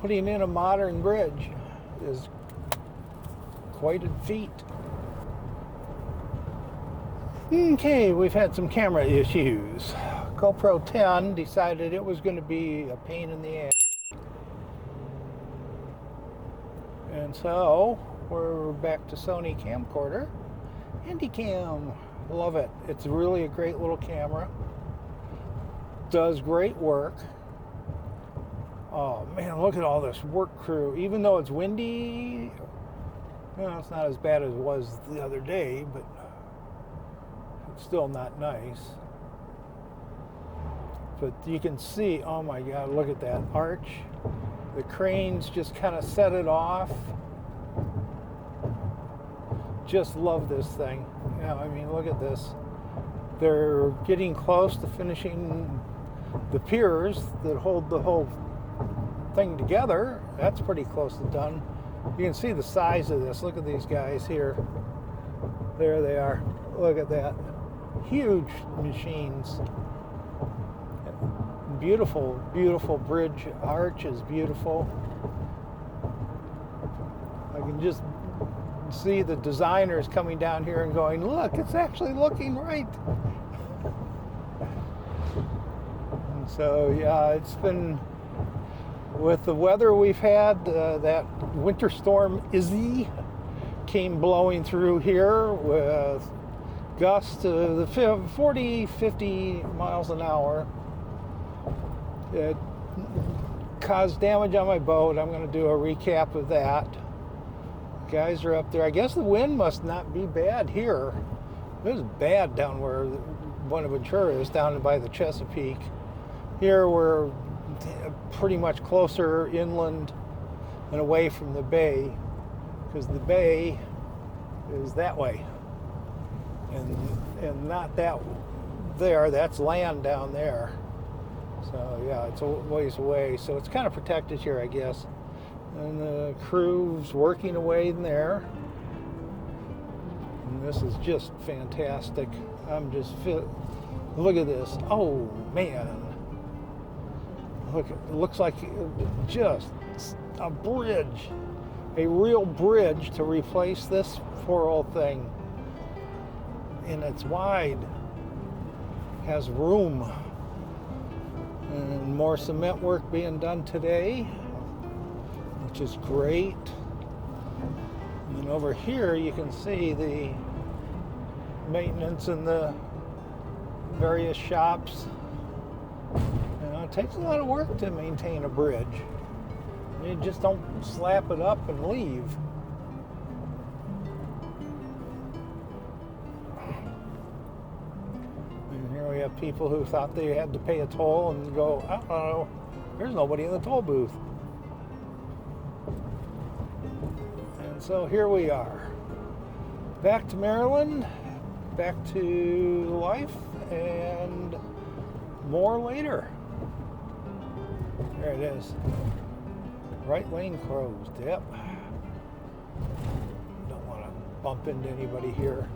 putting in a modern bridge is quite a feat. Okay, we've had some camera issues. GoPro 10 decided it was going to be a pain in the ass. And so we're back to Sony camcorder. Handycam. Love it. It's really a great little camera. Does great work. Oh man, look at all this work crew. Even though it's windy, it's not as bad as it was the other day, but it's still not nice. But you can see, oh my God, look at that arch. The cranes just kind of set it off. Just love this thing. Yeah, I mean, look at this. They're getting close to finishing the piers that hold the whole thing together. That's pretty close to done. You can see the size of this. Look at these guys here. There they are. Look at that. Huge machines. Beautiful, beautiful bridge. Arch is beautiful. I can just see the designers coming down here and going, look, it's actually looking right. And so, yeah, it's been, with the weather we've had, that winter storm Izzy came blowing through here with gusts to the 40, 50 miles an hour. It caused damage on my boat. I'm going to do a recap of that. Guys are up there. I guess the wind must not be bad here. It was bad down where Buena Ventura is, down by the Chesapeake. Here we're pretty much closer inland and away from the bay, because the bay is that way, and not that there. That's land down there. So yeah, it's a ways away. So it's kind of protected here, I guess. And the crew's working away in there. And this is just fantastic. Look at this. Oh man. Look, it looks like just a bridge. A real bridge to replace this poor old thing. And it's wide. Has room. And more cement work being done today, which is great. And then over here you can see the maintenance in the various shops. It takes a lot of work to maintain a bridge. You just don't slap it up and leave. And here we have people who thought they had to pay a toll and go, I don't know, there's nobody in the toll booth. And so here we are. Back to Maryland, back to life, and more later. There it is. Right lane closed. Yep. Don't want to bump into anybody here.